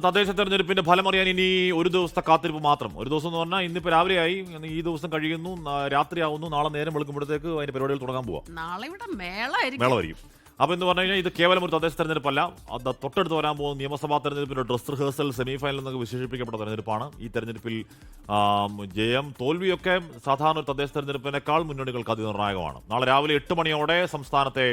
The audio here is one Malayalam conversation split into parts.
തദ്ദേശ തെരഞ്ഞെടുപ്പിന്റെ ഫലം അറിയാൻ ഇനി ഒരു ദിവസത്തെ കാത്തിരിപ്പ് മാത്രം. ഒരു ദിവസം എന്ന് പറഞ്ഞാൽ ഇന്നിപ്പോൾ രാവിലെയായി, ഈ ദിവസം കഴിയുന്നു, രാത്രിയാവുന്നു, നാളെ നേരം വെളുക്കുമ്പോഴത്തേക്ക് അതിന്റെ പരിപാടികൾ തുടങ്ങാൻ പോവാം. നാളെ ഇവിടെ മേളമായിരിക്കും. അപ്പോൾ എന്ന് പറഞ്ഞു കഴിഞ്ഞാൽ ഇത് കേവലം ഒരു തദ്ദേശ തെരഞ്ഞെടുപ്പല്ല, അത് തൊട്ടടുത്ത് വരാൻ പോകുന്ന നിയമസഭാ തെരഞ്ഞെടുപ്പിന്റെ ഡ്രസ് റിഹേഴ്സൽ സെമിഫൈനൽ എന്നൊക്കെ വിശേഷിപ്പിക്കപ്പെട്ട തെരഞ്ഞെടുപ്പാണ്. ഈ തെരഞ്ഞെടുപ്പിൽ ജയം തോൽവിയൊക്കെ സാധാരണ ഒരു തദ്ദേശ തെരഞ്ഞെടുപ്പിനേക്കാൾ മുന്നണികൾക്ക് അതിനിർണായകമാണ്. നാളെ രാവിലെ 8 മണിയോടെ സംസ്ഥാനത്തെ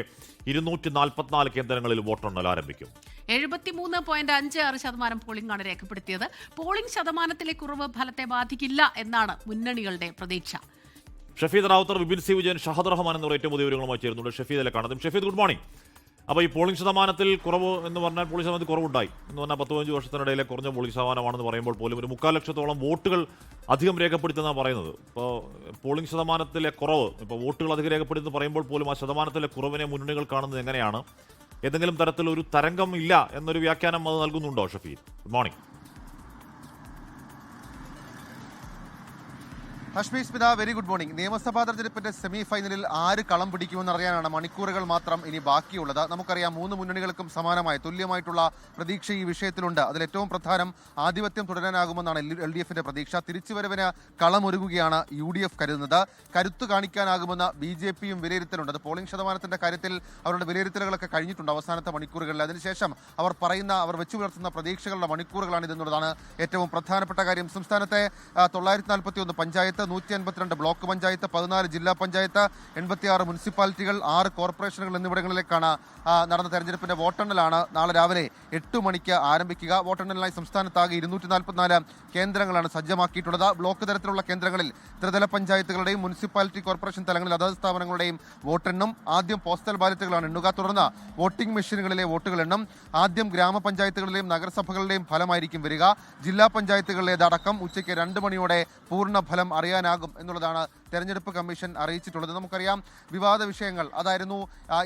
244 കേന്ദ്രങ്ങളിൽ വോട്ടെണ്ണൽ ആരംഭിക്കും. 73.56% പോളിംഗ് ആണ് രേഖപ്പെടുത്തിയത്. പോളിംഗ് ശതമാനത്തിലെ കുറവ് ഫലത്തെ ബാധിക്കില്ല എന്നാണ് മുന്നണികളുടെ പ്രതീക്ഷ. ഷഫീദ് റാവുത്തർ, വിപിൻ സി വിജയൻ, ഷഹദ് റഹ്മാൻ എന്നിവർ ഏറ്റവും പുതിയ വിവരങ്ങളുമായി ചേരുന്നുണ്ട്. ഷഫീദിലെ കാണാം. Shafeed, good morning. അപ്പോൾ ഈ പോളിംഗ് ശതമാനത്തിൽ കുറവ് എന്ന് പറഞ്ഞാൽ പോളിംഗ് ശതമാനത്തിൽ കുറവുണ്ടായി എന്ന് പറഞ്ഞാൽ 15 വർഷത്തിനിടയിലെ കുറഞ്ഞ പോളിംഗ് ശതമാനമാണെന്ന് പറയുമ്പോൾ പോലും ഒരു 3/4 ലക്ഷത്തോളം വോട്ടുകൾ അധികം രേഖപ്പെടുത്തുന്നതാണ് പറയുന്നത്. ഇപ്പോൾ പോളിംഗ് ശതമാനത്തിലെ കുറവ്, ഇപ്പോൾ വോട്ടുകൾ അധികം രേഖപ്പെടുത്തുന്നു പറയുമ്പോൾ പോലും ആ ശതമാനത്തിലെ കുറവിനെ മുന്നണികൾ കാണുന്നത് എങ്ങനെയാണ്? ഏതെങ്കിലും തരത്തിലൊരു തരംഗം ഇല്ല എന്നൊരു വ്യാഖ്യാനം അത് നൽകുന്നുണ്ടോ Shafeed? Good morning. Hashmi Smitha, very good morning. നിയമസഭാ തെരഞ്ഞെടുപ്പിന്റെ സെമി ഫൈനലിൽ ആര് കളം പിടിക്കുമെന്ന് അറിയാനാണ് മണിക്കൂറുകൾ മാത്രം ഇനി ബാക്കിയുള്ളത്. നമുക്കറിയാം, 3 മുന്നണികൾക്കും സമാനമായ തുല്യമായിട്ടുള്ള പ്രതീക്ഷ ഈ വിഷയത്തിലുണ്ട്. അതിൽ ഏറ്റവും പ്രധാനം ആധിപത്യം തുടരാനാകുമെന്നാണ് LDFന്റെ പ്രതീക്ഷ. തിരിച്ചുവരവിന് കളമൊരുങ്ങുകയാണ് UDF കരുതുന്നത്. കരുത്തു കാണിക്കാനാകുമെന്ന് BJPയും വിലയിരുത്തലുണ്ട്. അത് പോളിംഗ് ശതമാനത്തിന്റെ കാര്യത്തിൽ അവരുടെ വിലയിരുത്തലുകളൊക്കെ കഴിഞ്ഞിട്ടുണ്ട് അവസാനത്തെ മണിക്കൂറുകളിൽ. അതിനുശേഷം അവർ വെച്ചു പുലർത്തുന്ന പ്രതീക്ഷകളുടെ മണിക്കൂറുകളാണ് ഇതെന്നുള്ളതാണ് ഏറ്റവും പ്രധാനപ്പെട്ട കാര്യം. സംസ്ഥാനത്തെ 941 പഞ്ചായത്ത്, 152 ബ്ലോക്ക് പഞ്ചായത്ത്, 14 ജില്ലാ പഞ്ചായത്ത്, 86 മുനിസിപ്പാലിറ്റികൾ, 6 കോർപ്പറേഷനുകൾ എന്നിവിടങ്ങളിലേക്കാണ് നടന്ന തെരഞ്ഞെടുപ്പിന്റെ വോട്ടെണ്ണലാണ് നാളെ രാവിലെ 8 മണിക്ക് ആരംഭിക്കുക. വോട്ടെണ്ണലിനായി സംസ്ഥാനത്താകെ 244 കേന്ദ്രങ്ങളാണ് സജ്ജമാക്കിയിട്ടുള്ളത്. ബ്ലോക്ക് തരത്തിലുള്ള കേന്ദ്രങ്ങളിൽ ത്രിതല പഞ്ചായത്തുകളുടെയും മുനിസിപ്പാലിറ്റി കോർപ്പറേഷൻ തലങ്ങളിൽ അതത് സ്ഥാപനങ്ങളുടെയും വോട്ടെണ്ണും. ആദ്യം പോസ്റ്റൽ ബാലറ്റുകളാണ് എണ്ണുക. തുടർന്ന് വോട്ടിംഗ് മെഷീനുകളിലെ വോട്ടുകൾ എണ്ണും. ആദ്യം ഗ്രാമപഞ്ചായത്തുകളിലെയും നഗരസഭകളുടെയും ഫലമായിരിക്കും വരിക. ജില്ലാ പഞ്ചായത്തുകളിലേതടക്കം ഉച്ചയ്ക്ക് 2 മണിയോടെ പൂർണ്ണ ഫലം അറിയാനാകും എന്നുള്ളതാണ് തെരഞ്ഞെടുപ്പ് കമ്മീഷൻ അറിയിച്ചിട്ടുള്ളത്. നമുക്കറിയാം, വിവാദ വിഷയങ്ങൾ അതായിരുന്നു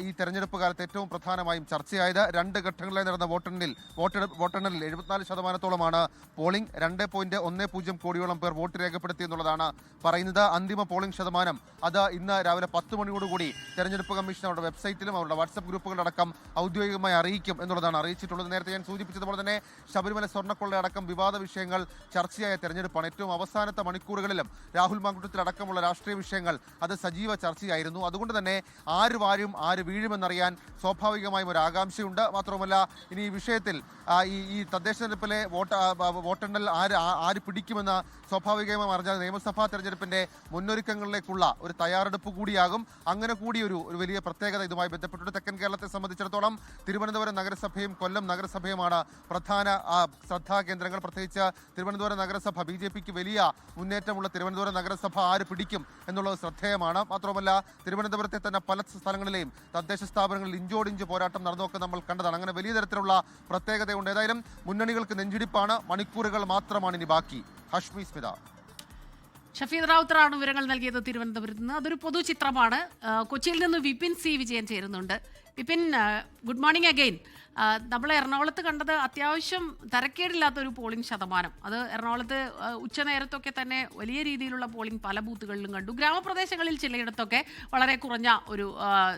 ഈ തെരഞ്ഞെടുപ്പ് കാലത്ത് ഏറ്റവും പ്രധാനമായും ചർച്ചയായത്. 2 ഘട്ടങ്ങളിലായി നടന്ന വോട്ടെണ്ണലിൽ 74%-ഓളമാണ് പോളിംഗ്. 2.10 കോടിയോളം പേർ വോട്ട് രേഖപ്പെടുത്തി എന്നുള്ളതാണ് പറയുന്നത്. അന്തിമ പോളിംഗ് ശതമാനം അത് ഇന്ന് രാവിലെ 10 മണിയോടുകൂടി തെരഞ്ഞെടുപ്പ് കമ്മീഷൻ അവരുടെ വെബ്സൈറ്റിലും അവരുടെ വാട്സ്ആപ്പ് ഗ്രൂപ്പുകളിലടക്കം ഔദ്യോഗികമായി അറിയിക്കും എന്നുള്ളതാണ് അറിയിച്ചിട്ടുള്ളത്. നേരത്തെ ഞാൻ സൂചിപ്പിച്ചതുപോലെ തന്നെ ശബരിമല സ്വർണ്ണക്കൊള്ളയടക്കം വിവാദ വിഷയങ്ങൾ ചർച്ചയായ തെരഞ്ഞെടുപ്പാണ്. ഏറ്റവും അവസാനത്തെ മണിക്കൂറുകളിലും രാഹുൽ മാങ്കുട്ടത്തിലടക്കമുള്ള രാഷ്ട്രീയ വിഷയങ്ങൾ അത് സജീവ ചർച്ചയായിരുന്നു. അതുകൊണ്ട് തന്നെ ആര് വാരും ആര് വീഴുമെന്നറിയാൻ സ്വാഭാവികമായും ഒരു ആകാംക്ഷയുണ്ട്. മാത്രവുമല്ല, ഇനി ഈ വിഷയത്തിൽ ഈ തദ്ദേശ തെരഞ്ഞെടുപ്പിലെ വോട്ടെണ്ണൽ ആര് പിടിക്കുമെന്ന് സ്വാഭാവികമായും അറിഞ്ഞാൽ നിയമസഭാ തെരഞ്ഞെടുപ്പിന്റെ മുന്നൊരുക്കങ്ങളിലേക്കുള്ള ഒരു തയ്യാറെടുപ്പ് കൂടിയാകും. അങ്ങനെ കൂടി ഒരു വലിയ പ്രത്യേകത ഇതുമായി ബന്ധപ്പെട്ടിട്ട് തെക്കൻ കേരളത്തെ സംബന്ധിച്ചിടത്തോളം തിരുവനന്തപുരം നഗരസഭയും കൊല്ലം നഗരസഭയുമാണ് പ്രധാന ശ്രദ്ധാകേന്ദ്രങ്ങൾ. പ്രത്യേകിച്ച് തിരുവനന്തപുരം നഗരസഭ BJPക്ക് വലിയ മുന്നേറ്റമുള്ള തിരുവനന്തപുരം നഗരസഭ ആര് പിടിക്കും എന്നുള്ളത് ശ്രദ്ധേയമാണ്. മാത്രമല്ല, തിരുവനന്തപുരത്തെ തന്നെ പല സ്ഥലങ്ങളിലെയും തദ്ദേശ സ്ഥാപനങ്ങളിൽ ഇഞ്ചോടിഞ്ച് പോരാട്ടം നടന്നൊക്കെ നമ്മൾ കണ്ടതാണ്. അങ്ങനെ വലിയ തരത്തിലുള്ള പ്രത്യേകതയുണ്ട്. ഏതായാലും മുന്നണികൾക്ക് നെഞ്ചിടിപ്പാണ്. മണിക്കൂറുകൾ മാത്രമാണ് ഇനി ബാക്കി. ഹഷ്മി സ്മിത. ഷഫീദ് റാവുത്തറാണ് വിവരങ്ങൾ നൽകിയത് തിരുവനന്തപുരത്ത് നിന്ന്. അതൊരു പൊതുചിത്രമാണ്. കൊച്ചിയിൽ നിന്ന് വിപിൻ സി വിജയൻ ചേരുന്നുണ്ട്. Vipin, good morning again. നമ്മൾ എറണാകുളത്ത് കണ്ടത് അത്യാവശ്യം തരക്കേടില്ലാത്തൊരു പോളിംഗ് ശതമാനം. അത് എറണാകുളത്ത് ഉച്ചനേരത്തൊക്കെ തന്നെ വലിയ രീതിയിലുള്ള പോളിംഗ് പല ബൂത്തുകളിലും കണ്ടു. ഗ്രാമപ്രദേശങ്ങളിൽ ചിലയിടത്തൊക്കെ വളരെ കുറഞ്ഞ ഒരു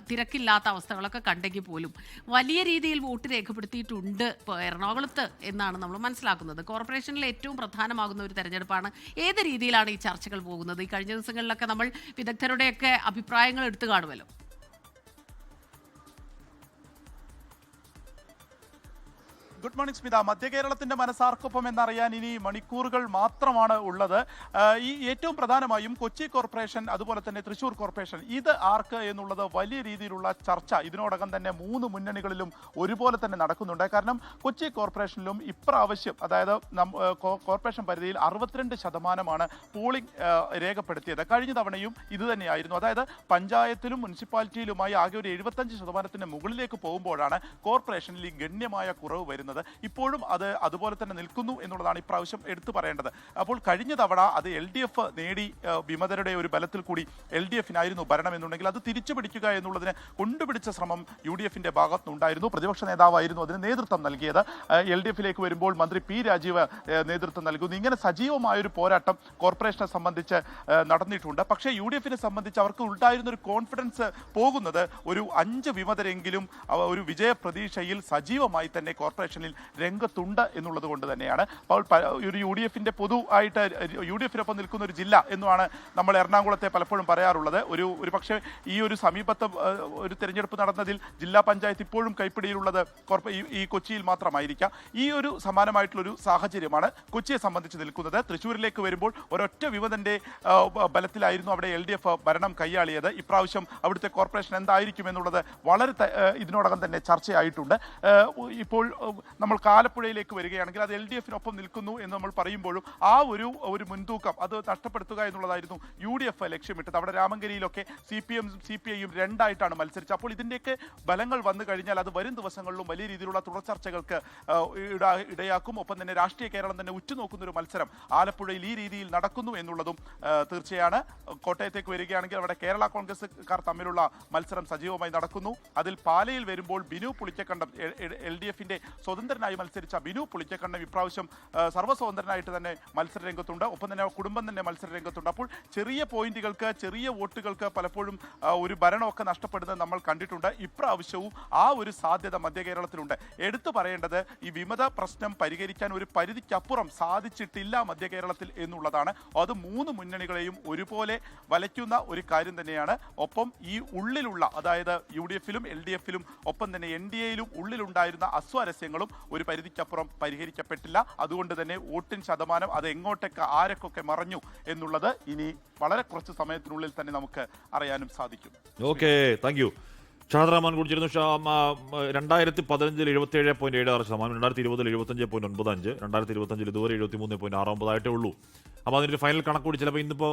തിരക്കില്ലാത്ത അവസ്ഥകളൊക്കെ കണ്ടെങ്കിൽ പോലും വലിയ രീതിയിൽ വോട്ട് രേഖപ്പെടുത്തിയിട്ടുണ്ട് ഇപ്പോൾ എറണാകുളത്ത് എന്നാണ് നമ്മൾ മനസ്സിലാക്കുന്നത്. കോർപ്പറേഷനിൽ ഏറ്റവും പ്രധാനമാകുന്ന ഒരു തെരഞ്ഞെടുപ്പാണ്. ഏത് രീതിയിലാണ് ഈ ചർച്ചകൾ പോകുന്നത്? ഈ കഴിഞ്ഞ ദിവസങ്ങളിലൊക്കെ നമ്മൾ വിദഗ്ധരുടെയൊക്കെ അഭിപ്രായങ്ങൾ എടുത്തു കാണുമല്ലോ. Good morning Smitha. മധ്യ കേരളത്തിന്റെ മനസ്സാർക്കൊപ്പം എന്നറിയാൻ ഇനി മണിക്കൂറുകൾ മാത്രമാണ് ഉള്ളത്. ഈ ഏറ്റവും പ്രധാനമായും കൊച്ചി കോർപ്പറേഷൻ, അതുപോലെ തന്നെ തൃശ്ശൂർ കോർപ്പറേഷൻ, ഇത് ആർക്ക് എന്നുള്ളത് വലിയ രീതിയിലുള്ള ചർച്ച ഇതിനോടകം തന്നെ 3 മുന്നണികളിലും ഒരുപോലെ തന്നെ നടക്കുന്നുണ്ട്. കാരണം കൊച്ചി കോർപ്പറേഷനിലും ഇപ്രാവശ്യം, അതായത് കോർപ്പറേഷൻ പരിധിയിൽ 62% പോളിംഗ് രേഖപ്പെടുത്തിയത്. കഴിഞ്ഞ തവണയും ഇത് തന്നെയായിരുന്നു. അതായത് പഞ്ചായത്തിലും മുനിസിപ്പാലിറ്റിയിലുമായി ആകെ ഒരു 75% മുകളിലേക്ക് പോകുമ്പോഴാണ് കോർപ്പറേഷനിൽ ഈ ഗണ്യമായ കുറവ് വരുന്നത്. ഇപ്പോഴും അത് അതുപോലെ തന്നെ നിൽക്കുന്നു എന്നുള്ളതാണ് ഇപ്രാവശ്യം എടുത്തു പറയേണ്ടത്. അപ്പോൾ കഴിഞ്ഞ തവണ അത് LDF നേടി, വിമതരുടെ ഒരു ബലത്തിൽ കൂടി LDFനായിരുന്നു ഭരണം എന്നുണ്ടെങ്കിൽ അത് തിരിച്ചു പിടിക്കുക എന്നുള്ളതിന് കൊണ്ടുപിടിച്ച ശ്രമം UDFന്റെ ഭാഗത്തുനിന്നുണ്ടായിരുന്നു. പ്രതിപക്ഷ നേതാവായിരുന്നു അതിന് നേതൃത്വം നൽകിയത്. LDFിലേക്ക് വരുമ്പോൾ മന്ത്രി P രാജീവ് നേതൃത്വം നൽകുന്നു. ഇങ്ങനെ സജീവമായൊരു പോരാട്ടം കോർപ്പറേഷനെ സംബന്ധിച്ച് നടന്നിട്ടുണ്ട്. പക്ഷേ UDFനെ സംബന്ധിച്ച് അവർക്ക് ഉണ്ടായിരുന്ന ഒരു കോൺഫിഡൻസ് പോകുന്നത് ഒരു 5 വിമതരെങ്കിലും ഒരു വിജയ പ്രതീക്ഷയിൽ സജീവമായി തന്നെ കോർപ്പറേഷൻ കോർപ്പറേഷനിൽ രംഗത്തുണ്ട് എന്നുള്ളത് കൊണ്ട് തന്നെയാണ്. അപ്പോൾ ഒരു UDFന്റെ പൊതുവായിട്ട് UDFിനൊപ്പം നിൽക്കുന്ന ഒരു ജില്ല എന്നുമാണ് നമ്മൾ എറണാകുളത്തെ പലപ്പോഴും പറയാറുള്ളത്. ഒരു പക്ഷേ ഈ ഒരു സമീപത്ത് ഒരു തെരഞ്ഞെടുപ്പ് നടന്നതിൽ ജില്ലാ പഞ്ചായത്ത് ഇപ്പോഴും കൈപ്പിടിയിലുള്ളത് ഈ കൊച്ചിയിൽ മാത്രമായിരിക്കാം. ഈ ഒരു സമാനമായിട്ടുള്ളൊരു സാഹചര്യമാണ് കൊച്ചിയെ സംബന്ധിച്ച് നിൽക്കുന്നത്. തൃശ്ശൂരിലേക്ക് വരുമ്പോൾ ഒരൊറ്റ വിമതന്റെ ബലത്തിലായിരുന്നു അവിടെ LDF ഭരണം കൈയാളിയത്. ഇപ്രാവശ്യം അവിടുത്തെ കോർപ്പറേഷൻ എന്തായിരിക്കും എന്നുള്ളത് വളരെ ഇതിനോടകം തന്നെ ചർച്ചയായിട്ടുണ്ട്. ഇപ്പോൾ നമ്മൾ ആലപ്പുഴയിലേക്ക് വരികയാണെങ്കിൽ അത് LDFിനൊപ്പം നിൽക്കുന്നു എന്ന് നമ്മൾ പറയുമ്പോഴും ആ ഒരു മുൻതൂക്കം അത് നഷ്ടപ്പെടുത്തുക എന്നുള്ളതായിരുന്നു UDF ലക്ഷ്യമിട്ടത്. അവിടെ രാമങ്കരിയിലൊക്കെ CPIയും രണ്ടായിട്ടാണ് മത്സരിച്ചത്. അപ്പോൾ ഇതിൻ്റെയൊക്കെ ബലങ്ങൾ വന്നു കഴിഞ്ഞാൽ അത് വരും ദിവസങ്ങളിലും വലിയ രീതിയിലുള്ള തുടർച്ചർച്ചകൾക്ക് ഇടയാക്കും. ഒപ്പം തന്നെ രാഷ്ട്രീയ കേരളം തന്നെ ഉറ്റുനോക്കുന്ന ഒരു മത്സരം ആലപ്പുഴയിൽ ഈ രീതിയിൽ നടക്കുന്നു എന്നുള്ളതും തീർച്ചയാണ്. കോട്ടയത്തേക്ക് വരികയാണെങ്കിൽ അവിടെ കേരള കോൺഗ്രസ്സുകാർ തമ്മിലുള്ള മത്സരം സജീവമായി നടക്കുന്നു. അതിൽ പാലയിൽ വരുമ്പോൾ ബിനു പുളിക്കക്കണ്ടം LDFന്റെ സ്വതന്ത്രനായി മത്സരിച്ച ബിനു പുളിക്കക്കണ്ടം ഇപ്രാവശ്യം സർവ്വസ്വതന്ത്രനായിട്ട് തന്നെ മത്സര രംഗത്തുണ്ട്. ഒപ്പം തന്നെ കുടുംബം തന്നെ മത്സര രംഗത്തുണ്ട്. അപ്പോൾ ചെറിയ പോയിന്റുകൾക്ക് ചെറിയ വോട്ടുകൾക്ക് പലപ്പോഴും ഒരു ഭരണമൊക്കെ നഷ്ടപ്പെടുന്നത് നമ്മൾ കണ്ടിട്ടുണ്ട്. ഇപ്രാവശ്യവും ആ ഒരു സാധ്യത മധ്യ കേരളത്തിലുണ്ട്. എടുത്തു പറയേണ്ടത് ഈ വിമത പ്രശ്നം പരിഹരിക്കാൻ ഒരു പരിധിക്കപ്പുറം സാധിച്ചിട്ടില്ല മധ്യ കേരളത്തിൽ എന്നുള്ളതാണ്. അത് മൂന്ന് മുന്നണികളെയും ഒരുപോലെ വലയ്ക്കുന്ന ഒരു കാര്യം തന്നെയാണ്. ഒപ്പം ഈ ഉള്ളിലുള്ള അതായത് UDFിലും LDFിലും ഒപ്പം തന്നെ NDAയിലും ഉള്ളിലുണ്ടായിരുന്ന അസ്വാരസ്യങ്ങളും ഒരു പരിധിക്കപ്പുറം പരിഹരിക്കപ്പെട്ടില്ല. അതുകൊണ്ട് തന്നെ വോട്ടിൻ ശതമാനം അത് എങ്ങോട്ടൊക്കെ ആരൊക്കെ മറഞ്ഞു എന്നുള്ളത് ഇനി വളരെ കുറച്ച് സമയത്തിനുള്ളിൽ തന്നെ നമുക്ക് അറിയാനും സാധിക്കും. Okay, thank you. Shahad Rahman കുറിച്ചിരുന്നു. 2015 77.76%, 2020 75.95%, 2025 ഇതുവരെ 73.69 ആയിട്ടേ ഉള്ളൂ. അപ്പോൾ അതിനൊരു ഫൈനൽ കണക്ക് കൂടി ചിലപ്പോൾ ഇന്നിപ്പോൾ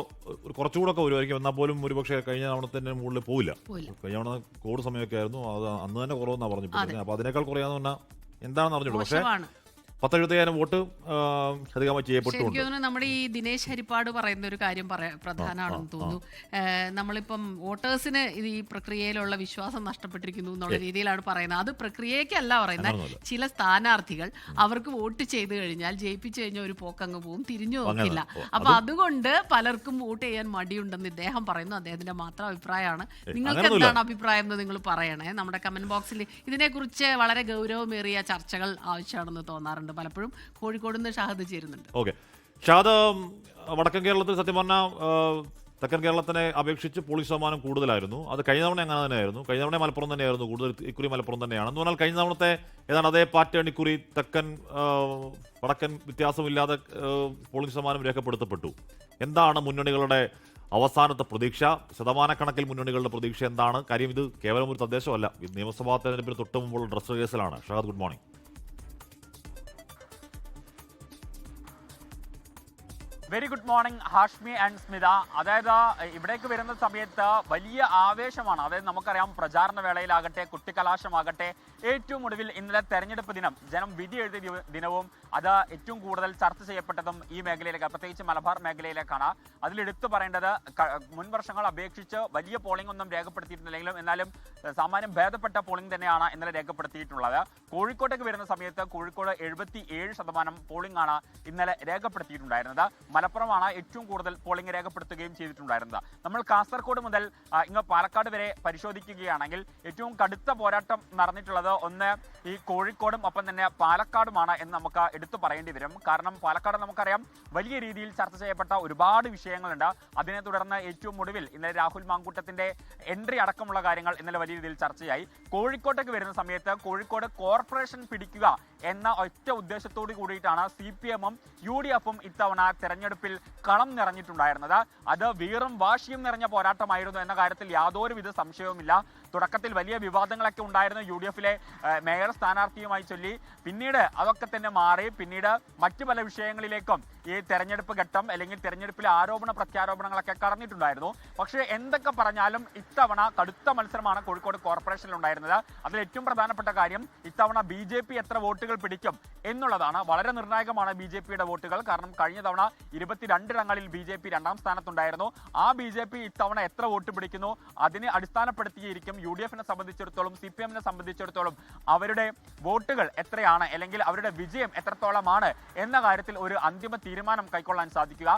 കുറച്ചുകൂടെ ഒക്കെ വരുമായിരിക്കും. എന്നാൽ പോലും ഒരു പക്ഷേ കഴിഞ്ഞ തവണ തന്നെ മുകളിൽ പോവില്ല. കഴിഞ്ഞ തവണ കോവിഡ് സമയമൊക്കെ ആയിരുന്നു, അത് അന്ന് തന്നെ കുറവെന്നാണ് പറഞ്ഞിട്ടുള്ളത്. അപ്പോൾ അതിനേക്കാൾ കുറയാന്ന് പറഞ്ഞാൽ എന്താണെന്ന് അറിഞ്ഞുള്ളൂ. പക്ഷേ 10,75,000 വോട്ട് അധികമായി ചെയ്യപ്പെട്ടുകൊണ്ട് നമ്മുടെ ഈ ദിനേശ് ഹരിപ്പാട് പറയുന്ന ഒരു കാര്യം പ്രധാനമാണെന്ന് തോന്നുന്നു. നമ്മളിപ്പം വോട്ടേഴ്സിന് ഈ പ്രക്രിയയിലുള്ള വിശ്വാസം നഷ്ടപ്പെട്ടിരിക്കുന്നു എന്നുള്ള രീതിയിലാണ് പറയുന്നത്. അത് പ്രക്രിയക്കല്ല പറയുന്നത്. ചില സ്ഥാനാർത്ഥികൾ അവർക്ക് വോട്ട് ചെയ്ത് കഴിഞ്ഞാൽ ജയിപ്പിച്ചു കഴിഞ്ഞാൽ ഒരു പോക്കങ്ങ് പോവും, തിരിഞ്ഞു നോക്കില്ല. അപ്പൊ അതുകൊണ്ട് പലർക്കും വോട്ട് ചെയ്യാൻ മടിയുണ്ടെന്ന് ഇദ്ദേഹം പറയുന്നു. അദ്ദേഹത്തിന്റെ മാത്രം അഭിപ്രായമാണ്. നിങ്ങൾക്ക് എന്താണ് അഭിപ്രായം എന്ന് നിങ്ങൾ പറയണേ. നമ്മുടെ കമന്റ് ബോക്സിൽ ഇതിനെക്കുറിച്ച് വളരെ ഗൗരവമേറിയ ചർച്ചകൾ ആവശ്യമാണെന്ന് തോന്നാറുണ്ട്. പലപ്പോഴും കോഴിക്കോട് നിന്ന് ഷാഹദ് ചേരുന്നുണ്ട്. ഓക്കെ, ഷാഹദ്, വടക്കൻ കേരളത്തിൽ സത്യം പറഞ്ഞാൽ തെക്കൻ കേരളത്തിനെ അപേക്ഷിച്ച് പോളിംഗ് ശതമാനം കൂടുതലായിരുന്നു. അത് കഴിഞ്ഞ തവണ അങ്ങനെ തന്നെയായിരുന്നു. കഴിഞ്ഞ തവണ മലപ്പുറം തന്നെയായിരുന്നു കൂടുതൽ. ഇക്കുറി മലപ്പുറം തന്നെയാണ്. എന്ന് പറഞ്ഞാൽ കഴിഞ്ഞ തവണത്തെ ഏതാണ് അതേ പാറ്റേൺ ഇക്കുറി തെക്കൻ വടക്കൻ വ്യത്യാസമില്ലാതെ പോളിംഗ് ശതമാനം രേഖപ്പെടുത്തപ്പെട്ടു. എന്താണ് മുന്നണികളുടെ അവസാനത്തെ പ്രതീക്ഷ? ശതമാനക്കണക്കിൽ മുന്നണികളുടെ പ്രതീക്ഷ എന്താണ്? കാര്യം ഇത് കേവലം ഒരു തദ്ദേശമല്ല, നിയമസഭാ തെരഞ്ഞെടുപ്പിന് തൊട്ട് മുമ്പുള്ള ഡ്രസ് റിഹേഴ്സലാണ്. Shahad, good morning. Very good morning Hashmi and Smitha. അതായത് ഇവിടേക്ക് വരുന്ന സമയത്ത് വലിയ ആവേശമാണ്. അതായത് നമുക്കറിയാം, പ്രചാരണ വേളയിലാകട്ടെ കുട്ടിക്കലാശമാകട്ടെ, ഏറ്റവും ഒടുവിൽ ഇന്നലെ തെരഞ്ഞെടുപ്പ് ദിനം, ജനം വിധി എഴുതിയ ദിനവും അത് ഏറ്റവും കൂടുതൽ ചർച്ച ചെയ്യപ്പെട്ടതും ഈ മേഖലയിലേക്ക്, പ്രത്യേകിച്ച് മലബാർ മേഖലയിലേക്കാണ്. അതിലെടുത്തു പറയേണ്ടത് മുൻ വർഷങ്ങൾ അപേക്ഷിച്ച് വലിയ പോളിംഗ് ഒന്നും രേഖപ്പെടുത്തിയിട്ടില്ലെങ്കിലും എന്നാലും സാമാന്യം ഭേദപ്പെട്ട പോളിംഗ് തന്നെയാണ് ഇന്നലെ രേഖപ്പെടുത്തിയിട്ടുള്ളത്. കോഴിക്കോട്ടേക്ക് വരുന്ന സമയത്ത് കോഴിക്കോട് 77% പോളിംഗ് ആണ് ഇന്നലെ രേഖപ്പെടുത്തിയിട്ടുണ്ടായിരുന്നത്. മലപ്പുറമാണ് ഏറ്റവും കൂടുതൽ പോളിംഗ് രേഖപ്പെടുത്തുകയും ചെയ്തിട്ടുണ്ടായിരുന്നത്. നമ്മൾ കാസർഗോഡ് മുതൽ ഇങ്ങ് പാലക്കാട് വരെ പരിശോധിക്കുകയാണെങ്കിൽ ഏറ്റവും കടുത്ത പോരാട്ടം നടന്നിട്ടുള്ളത് ഒന്ന് ഈ കോഴിക്കോടും ഒപ്പം തന്നെ പാലക്കാടുമാണ് എന്ന് നമുക്ക് എടുത്തു പറയേണ്ടി വരും. കാരണം പാലക്കാട് നമുക്കറിയാം വലിയ രീതിയിൽ ചർച്ച ചെയ്യപ്പെട്ട ഒരുപാട് വിഷയങ്ങളുണ്ട്. അതിനെ തുടർന്ന് ഏറ്റവും ഒടുവിൽ ഇന്നലെ രാഹുൽ മാങ്കൂട്ടത്തിന്റെ എൻട്രി അടക്കമുള്ള കാര്യങ്ങൾ ഇന്നലെ വലിയ രീതിയിൽ ചർച്ചയായി. കോഴിക്കോട്ടേക്ക് വരുന്ന സമയത്ത് കോഴിക്കോട് കോർപ്പറേഷൻ പിടിക്കുക എന്ന ഒറ്റ ഉദ്ദേശത്തോടു കൂടിയിട്ടാണ് CPMഉം UDFും ഇത്തവണ തെരഞ്ഞെടുപ്പിൽ കളം നിറഞ്ഞിട്ടുണ്ടായിരുന്നത്. അത് വീറും വാശിയും നിറഞ്ഞ പോരാട്ടമായിരുന്നു എന്ന കാര്യത്തിൽ യാതൊരുവിധ സംശയവുമില്ല. തുടക്കത്തിൽ വലിയ വിവാദങ്ങളൊക്കെ ഉണ്ടായിരുന്നു UDFിലെ മേയർ സ്ഥാനാർത്ഥിയുമായി ചൊല്ലി. പിന്നീട് അതൊക്കെ തന്നെ മാറി. പിന്നീട് മറ്റു പല വിഷയങ്ങളിലേക്കും ഈ തെരഞ്ഞെടുപ്പ് ഘട്ടം അല്ലെങ്കിൽ തെരഞ്ഞെടുപ്പിലെ ആരോപണ പ്രത്യാരോപണങ്ങളൊക്കെ കടന്നിട്ടുണ്ടായിരുന്നു. പക്ഷേ എന്തൊക്കെ പറഞ്ഞാലും ഇത്തവണ കടുത്ത മത്സരമാണ് കോഴിക്കോട് കോർപ്പറേഷനിൽ ഉണ്ടായിരുന്നത്. അതിൽ ഏറ്റവും പ്രധാനപ്പെട്ട കാര്യം ഇത്തവണ BJP എത്ര വോട്ടുകൾ പിടിക്കും എന്നുള്ളതാണ്. വളരെ നിർണായകമാണ് BJPയുടെ വോട്ടുകൾ. കാരണം കഴിഞ്ഞ തവണ 22 ഇടങ്ങളിൽ BJP 2ാം സ്ഥാനത്തുണ്ടായിരുന്നു. ആ BJP ഇത്തവണ എത്ര വോട്ട് പിടിക്കുന്നു അതിനെ അടിസ്ഥാനപ്പെടുത്തിയിരിക്കും UDFിനെ സംബന്ധിച്ചിടത്തോളം CPMനെ സംബന്ധിച്ചിടത്തോളം അവരുടെ വോട്ടുകൾ എത്രയാണ് അല്ലെങ്കിൽ അവരുടെ വിജയം എത്രത്തോളമാണ് എന്ന കാര്യത്തിൽ ഒരു അന്തിമ തീരുമാനം കൈക്കൊള്ളാൻ സാധിക്കുക.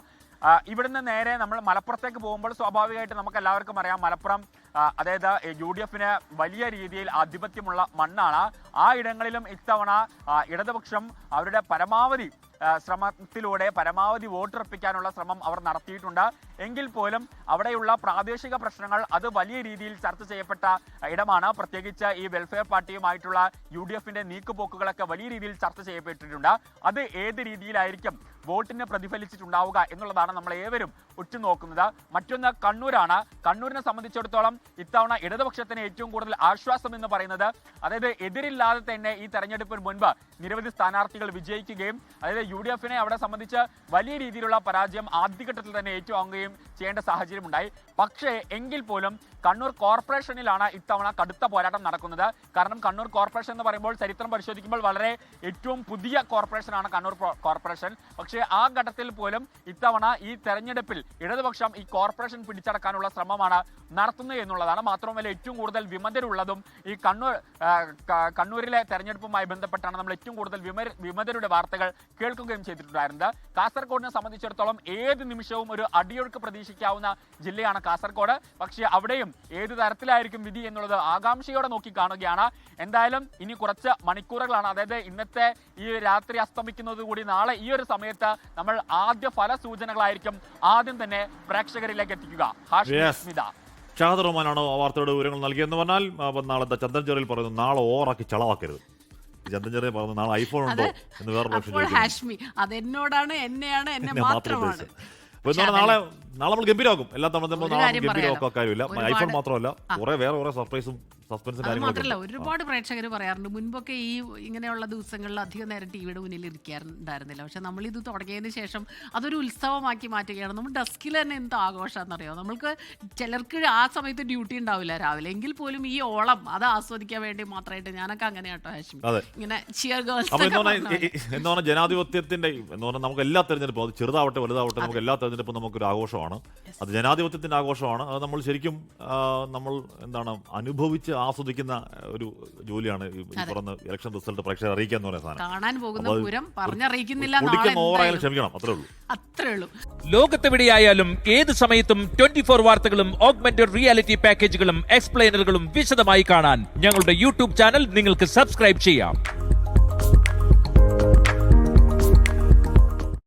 ഇവിടുന്ന് നേരെ നമ്മൾ മലപ്പുറത്തേക്ക് പോകുമ്പോൾ സ്വാഭാവികമായിട്ട് നമുക്ക് എല്ലാവർക്കും അറിയാം മലപ്പുറം അതായത് UDF-ന് വലിയ രീതിയിൽ ആധിപത്യമുള്ള മണ്ണാണ്. ആ ഇടങ്ങളിലും ഇത്തവണ ഇടതുപക്ഷം അവരുടെ പരമാവധി ശ്രമത്തിലൂടെ പരമാവധി വോട്ടുറപ്പിക്കാനുള്ള ശ്രമം അവർ നടത്തിയിട്ടുണ്ട്. എങ്കിൽ പോലും അവിടെയുള്ള പ്രാദേശിക പ്രശ്നങ്ങൾ അത് വലിയ രീതിയിൽ ചർച്ച ചെയ്യപ്പെട്ട ഇടമാണ്. പ്രത്യേകിച്ച് ഈ വെൽഫെയർ പാർട്ടിയുമായിട്ടുള്ള UDF-ന്റെ നീക്കുപോക്കുകളൊക്കെ വലിയ രീതിയിൽ ചർച്ച ചെയ്യപ്പെട്ടിട്ടുണ്ട്. അത് ഏത് രീതിയിലായിരിക്കും വോട്ടിന് പ്രതിഫലിച്ചിട്ടുണ്ടാവുക എന്നുള്ളതാണ് നമ്മൾ ഏവരും ഉറ്റുനോക്കുന്നത്. മറ്റൊന്ന് കണ്ണൂരാണ്. കണ്ണൂരിനെ സംബന്ധിച്ചിടത്തോളം ഇത്തവണ ഇടതുപക്ഷത്തിന് ഏറ്റവും കൂടുതൽ ആശ്വാസം എന്ന് പറയുന്നത് അതായത് എതിരില്ലാതെ തന്നെ ഈ തെരഞ്ഞെടുപ്പിന് മുൻപ് നിരവധി സ്ഥാനാർത്ഥികൾ വിജയിക്കുകയും അതായത് UDF-നെ അവിടെ സംബന്ധിച്ച് വലിയ രീതിയിലുള്ള പരാജയം ആദ്യഘട്ടത്തിൽ തന്നെ ഏറ്റുവാങ്ങുകയും ചെയ്യേണ്ട സാഹചര്യം ഉണ്ടായി. പക്ഷേ എങ്കിൽ പോലും കണ്ണൂർ കോർപ്പറേഷനിലാണ് ഇത്തവണ കടുത്ത പോരാട്ടം നടക്കുന്നത്. കാരണം കണ്ണൂർ കോർപ്പറേഷൻ എന്ന് പറയുമ്പോൾ ചരിത്രം പരിശോധിക്കുമ്പോൾ വളരെ ഏറ്റവും പുതിയ കോർപ്പറേഷനാണ് കണ്ണൂർ കോർപ്പറേഷൻ. പക്ഷേ ആ ഘട്ടത്തിൽ പോലും ഇത്തവണ ഈ തെരഞ്ഞെടുപ്പിൽ ഇടതുപക്ഷം ഈ കോർപ്പറേഷൻ പിടിച്ചടക്കാനുള്ള ശ്രമമാണ് നടത്തുന്നത് എന്നുള്ളതാണ്. മാത്രമല്ല ഏറ്റവും കൂടുതൽ വിമതരുള്ളതും ഈ കണ്ണൂരിലെ തെരഞ്ഞെടുപ്പുമായി ബന്ധപ്പെട്ടാണ് നമ്മൾ ഏറ്റവും കൂടുതൽ വിമതരുടെ വാർത്തകൾ കേൾക്കുകയും ചെയ്തിട്ടുണ്ടായിരുന്നത്. കാസർഗോഡിനെ സംബന്ധിച്ചിടത്തോളം ഏത് നിമിഷവും ഒരു അടിയൊഴുക്ക് പ്രതീക്ഷിക്കാവുന്ന ജില്ലയാണ് കാസർഗോഡ്. പക്ഷേ അവിടെയും ഏത് തരത്തിലായിരിക്കും വിധി എന്നുള്ളത് ആകാംക്ഷയോടെ നോക്കി കാണുകയാണ്. എന്തായാലും ഇനി കുറച്ച് മണിക്കൂറുകളാണ്. അതായത് ഇന്നത്തെ ഈ രാത്രി അസ്തമിക്കുന്നത് കൂടി നാളെ ഈ ഒരു സമയത്ത് നമ്മൾ ആദ്യ ഫല സൂചനകളായിരിക്കും ആദ്യം തന്നെ പ്രേക്ഷകരിലേക്ക് എത്തിക്കുക. സ്മിത ഷാഹദ് റഹ്മാനാണ് വാർത്തയുടെ വിവരങ്ങൾ നൽകിയെന്ന് പറഞ്ഞാൽ നാളെ ചന്ദൻ ചെറിയിൽ പറയുന്നു നാളെ ഓവറാക്കി ചളവാക്കരുത്. ചന്ദൻ ചെറിയ പറഞ്ഞു നാളെ ഐഫോൺ ഉണ്ടോ എന്ന് വേറെ ഹാഷ്മി അതെന്നോടാണ് എന്നെയാണ് എന്നെ മാത്രമാണ്. നാളെ നമ്മൾ ഗംഭീരമാക്കും. എല്ലാ തവണ ഗംഭീരമാക്കാൻ കാര്യമില്ല. ഐഫോൺ മാത്രമല്ല വേറെ സർപ്രൈസും സസ്പെൻസും മാത്രമല്ല ഒരുപാട് പ്രേക്ഷകർ പറയാറുണ്ട് മുൻപൊക്കെ ഈ ഇങ്ങനെയുള്ള ദിവസങ്ങളിൽ അധികം നേരം ടിവിയുടെ മുന്നിൽ ഇരിക്കാറുണ്ടായിരുന്നില്ല. പക്ഷെ നമ്മളിത് തുടങ്ങിയതിന് ശേഷം അതൊരു ഉത്സവമാക്കി മാറ്റുകയാണ്. നമ്മൾ ഡെസ്കിൽ തന്നെ എന്ത് ആഘോഷമാണെന്നറിയോ. നമ്മൾക്ക് ചിലർക്ക് ആ സമയത്ത് ഡ്യൂട്ടി ഉണ്ടാവില്ല രാവിലെ, എങ്കിൽ പോലും ഈ ഓളം അത് ആസ്വദിക്കാൻ വേണ്ടി മാത്രമായിട്ട് ഞാനൊക്കെ അങ്ങനെ കേട്ടോ ഹാഷ്മി. ഇങ്ങനെ ചിയർ ഗേൾസ് എന്താണ് ജനാധിപത്യത്തിന്റെ എന്ന് പറഞ്ഞാൽ നമുക്ക് എല്ലാ തെരഞ്ഞെടുപ്പും അത് ചെറുതാവട്ടെ വലുതാവട്ടെ നമുക്ക് എല്ലാ തെരഞ്ഞെടുപ്പും നമുക്കൊരു ആഘോഷമാണ്. അത് ജനാധിപത്യത്തിന്റെ ആഘോഷമാണ്. അത് നമ്മൾ ശരിക്കും നമ്മൾ എന്താണ് അനുഭവിച്ച് ആസ്വദിക്കുന്ന ഒരു ജോലിയാണ് ഈ പറഞ്ഞ ഇലക്ഷൻ റിസൾട്ട് പ്രേക്ഷകരെ അറിയിക്കുക എന്ന് പറയുന്ന സാധനം. കാണാൻ പോകുന്ന പൂരം പറഞ്ഞറിയിക്കുന്നില്ല. ഓവറായാലും ക്ഷമിക്കണം, അത്രേ ഉള്ളൂ. ലോകത്തെവിടെയായാലും ഏത് സമയത്തും 24 വാർത്തകളും ഓഗ്മെന്റഡ് റിയാലിറ്റി പാക്കേജുകളും എക്സ്പ്ലെയിനറുകളും വിശദമായി കാണാൻ ഞങ്ങളുടെ യൂട്യൂബ് ചാനൽ നിങ്ങൾക്ക് സബ്സ്ക്രൈബ് ചെയ്യാം.